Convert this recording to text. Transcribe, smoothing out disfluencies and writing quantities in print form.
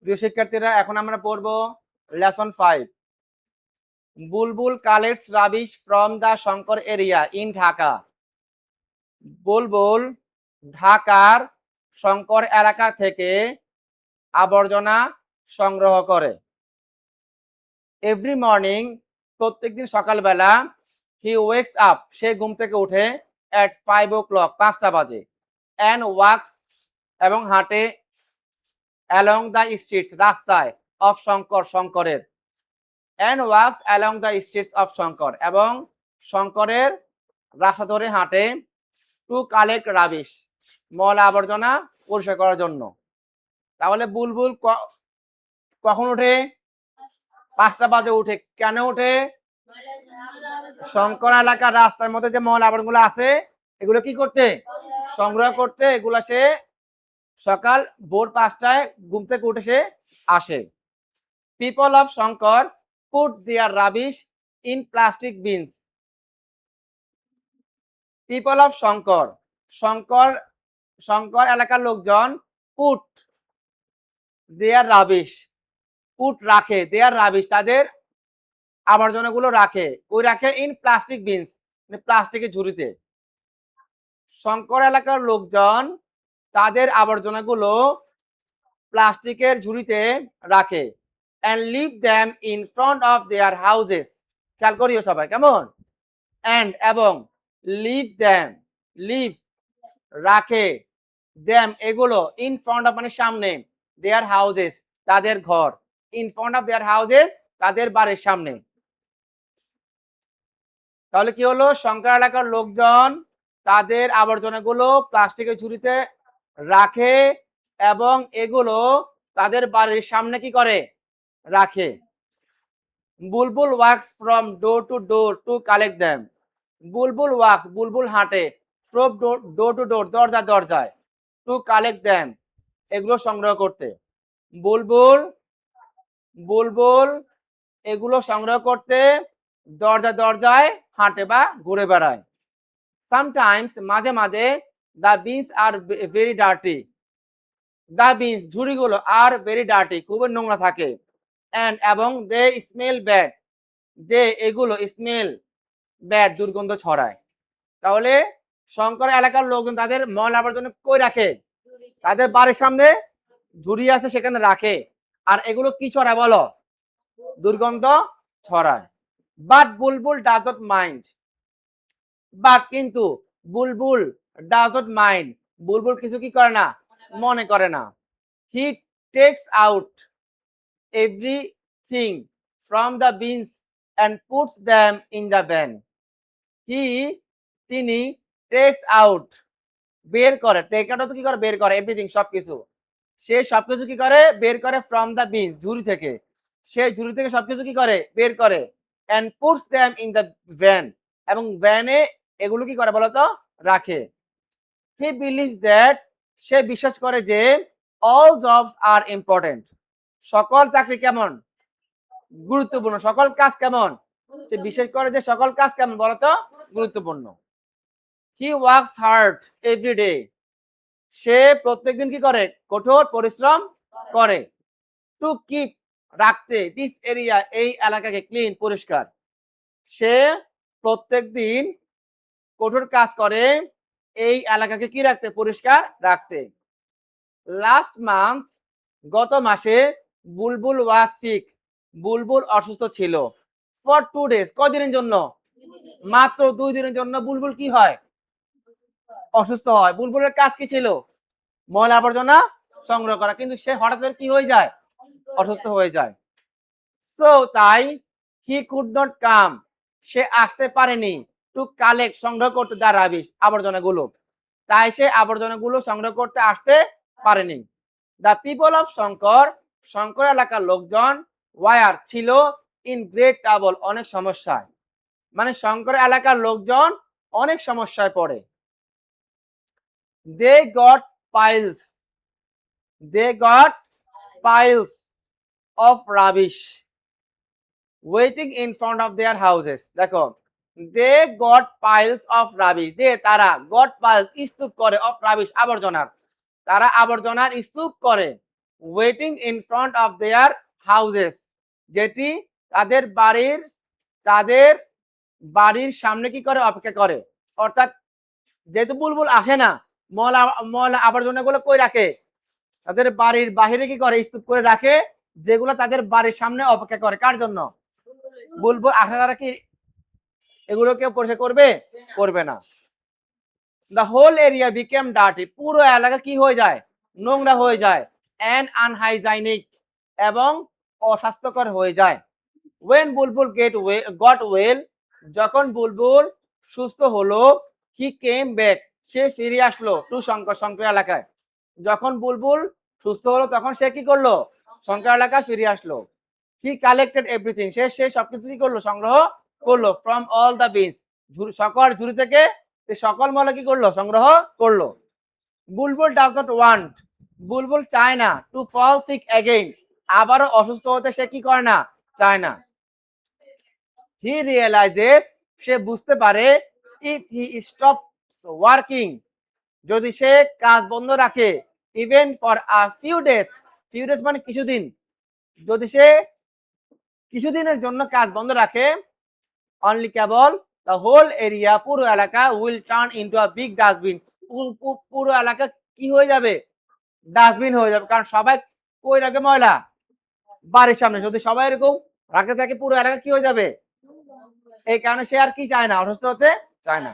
প্রিয় শিক্ষার্থীরা, এখন আমরা পড়ব lesson 5। Bulbul collects rubbish from the Shankar area in Dhaka. Bulbul ঢাকার শঙ্কর এলাকা থেকে আবর্জনা সংগ্রহ করে। এভরি মর্নিং, প্রত্যেকদিন সকালবেলা, হি ওয়েকস আপ, সে ঘুম থেকে উঠে, এট 5 o'clock, 5টা বাজে, অ্যান্ড ওয়াক্স, এবং হাঁটে, অ্যালং দ্য স্ট্রিটস, রাস্তায়, অফ শঙ্কর, শঙ্করের, and wax along the streets of Shankar, এবং শঙ্করের রাস্তা ধরে হাঁটে, টু কালেক্ট রাবিশ, ময়লা আবর্জনা পরিষ্কার করার জন্য। তাহলে বুলবুল কখন উঠে? 5টা বাজে উঠে। কেন উঠে? শঙ্কর এলাকার রাস্তার মধ্যে যে ময়লা আবর্জনাগুলো আছে এগুলো কি করতে? সংগ্রহ করতে। এগুলা সে সকাল ভোর 5টায় ঘুম থেকে উঠে সে আসে। People of Shankar put their rubbish in plastic bins. People of Shankar, Shankar এলাকার লোকজন, পুট দেয়ার রাবিশ, পুট রাখে, দেয়ার রাবিশ, তাদের আবর্জনাগুলো রাখে। ওই রাখে ইন প্লাস্টিক বিনস, মানে প্লাস্টিকের ঝুড়িতে। শঙ্কর এলাকার লোকজন তাদের আবর্জনাগুলো প্লাস্টিকের ঝুড়িতে রাখে, and leave them in front of their houses। খেয়াল করিও সবাই, কেমন? and, এবং, leave them, leave, রাখে, them, এগুলো, in front of, মানে সামনে, their houses, তাদের ঘর, in front of their houses, তাদের বাড়ির সামনে। তাহলে কি হলো? শঙ্কর এলাকার লোকজন তাদের আবর্জনাগুলো প্লাস্টিকের ঝুড়িতে রাখে এবং এগুলো তাদের বাড়ির সামনে কি করে? রাখে। Bulbul walks from door to door to collect them. Bulbul walks, Bulbul হাঁটে, ফ্রম ডোর টু ডোর, দরজা দরজায়, টু কালেক্ট দেম, এগুলো সংগ্রহ করতে। বুলবুল বুলবুল এগুলো সংগ্রহ করতে দরজা দরজায় হাঁটে বা ঘুরে বেড়ায়। সামটাইমস, মাঝে মাঝে, the bins are very dirty, the bins, ঝুড়িগুলো, আর ভেরি ডার্টি, খুবই নোংরা থাকে, অ্যান্ড, এবং, দে স্মেল ব্যাড, দে, এগুলো, স্মেল ব্যাড, দুর্গন্ধ ছড়ায়। তাহলে শঙ্কর এলাকার লোকজন তাদের ময়লা আবর্জনা কই রাখে? তাদের বাড়ির সামনে ঝুড়ি আছে, সেখানে রাখে। আর এগুলো কি ছড়ায় বলো? দুর্গন্ধ ছড়ায়। But Bulbul does not mind, but, কিন্তু, বুলবুল ডাজ নট মাইন্ড, বুলবুল কিছু কি করে না? মনে করে না। হি tax out everything from the beans and puts them in the van. তিনি টেকস আউট, বের করে, টেক আউট কি করে? বের করে, এভরিথিং, সবকিছু। সে সবকিছু কি করে? বের করে, ফ্রম দ্য বিনস, ঝুড়ি থেকে। সে ঝুড়ি থেকে সবকিছু কি করে? বের করে, and puts them in the van, এবং ভ্যানে এগুলো কি করে বলতো? রাখে। হি বিলিভ দ্যাট, সে বিশ্বাস করে যে, অল জবস আর ইম্পর্টেন্ট, সকল চাকরি কেমন? গুরুত্বপূর্ণ। সকল কাজ কেমন? সে বিশ্বাস করে যে সকল কাজ কেমন বলতো? গুরুত্বপূর্ণ। He works hard every day, সে প্রত্যেকদিন কি করে? কঠোর পরিশ্রম করে। টু কিপ, রাখতে, দিস এরিয়া, এই এলাকাকে, ক্লিন, পরিষ্কার। সে প্রত্যেকদিন কঠোর কাজ করে এই এলাকাকে কি রাখতে? পরিষ্কার রাখতে। লাস্ট মান্থ, গত মাসে, বুলবুল ওয়াজ সিক, বুলবুল অসুস্থ ছিল। ফর 2 days, কদিনের জন্য? মাত্র 2 দিনের জন্য বুলবুল কি হয়? অসুস্থ হয়। বুলবুলের কাজ কি ছিল? ময়লা আবর্জনা সংগ্রহ করা, কিন্তু সে হঠাৎ করে কি হয়ে যায়? অসুস্থ হয়ে যায়। সো, তাই, হি কুড নট কাম, সে আসতে পারেনি, টু কালেক্ট, সংগ্রহ করতে, দ্য রাবিশ, আবর্জনাগুলো। তাই সে আবর্জনাগুলো সংগ্রহ করতে আসতে পারেনি। The people of Shankar, Shankar এলাকার লোকজন, ওয়ার, ছিল, ইন গ্রেট ট্রাবল, অনেক সমস্যায়, মানে শঙ্কর এলাকার লোকজন অনেক সমস্যায় পড়ে। They got piles, they got piles of rubbish waiting in front of their houses. দেখো, they got piles of rubbish, they, তারা, গট পাইলস, স্তূপ করে, অফ রাবিশ, আবর্জনার, তারা আবর্জনার স্তূপ করে, waiting in front of their houses, যেটি তাদের বাড়ির সামনে কি করে, অপেক্ষা করে। অর্থাৎ যেহেতু বুলবুল আসে না, ময়লা আবর্জনাগুলো কই রাখে, তাদের বাড়ির বাহিরে কি করে, স্তূপ করে রাখে, যেগুলো তাদের বাড়ির সামনে অপেক্ষা করে। কার জন্য? বুলবুল আসা দ্বারা কি এগুলো কেউ পরিষ্কার করবে না। The whole area became dirty, পুরো এলাকা কি হয়ে যায়, নোংরা হয়ে যায়। অ্যান্ড আনহাইজাইনিক, এবং অস্বাস্থ্যকর হয়ে যায়। ওয়েন বুলবুল গট ওয়েল, যখন বুলবুল সুস্থ হলো, হি কেম ব্যাক, সে ফিরে আসলো টু শঙ্কর এলাকায়। যখন বুলবুল সুস্থ হলো তখন সে কি করলো, শঙ্কর এলাকায় ফিরে আসলো। হি কালেক্টেড এভরিথিং, সে সবকিছু কি করলো, সংগ্রহ করলো। ফ্রম অল দ্য বিনস, সকল ঝুড়ি থেকে সে সকল ময়লা কি করলো, সংগ্রহ করলো। বুলবুল ডাজ নট ওয়ান্ট, বুলবুল চায় না, টু ফল সিক অ্যাগেইন, আবারও অসুস্থ হতে সে কি করে না, চায় না। হি রিয়েলাইজেস, সে বুঝতে পারে, ইফ হি স্টপস ওয়ার্কিং, যদি সে কাজ বন্ধ রাখে, even for a few days মানে কিছুদিন, যদি সে কিছুদিনের জন্য কাজ বন্ধ রাখে, অনলি কেবল, দ্য হোল এরিয়া, পুরো এলাকা, will turn into a big dustbin, পুরো এলাকা কি হয়ে যাবে, ডাস্টবিন হয়ে যাবে। কারণ সবাই কই রাখে ময়লা, বাড়ির সামনে। যদি সবাই এরকম রাখতে থাকে, পুরো এলাকা কি হয়ে যাবে। এই কারণে সে আর কি চায় না, অসুস্থ হতে চায় না।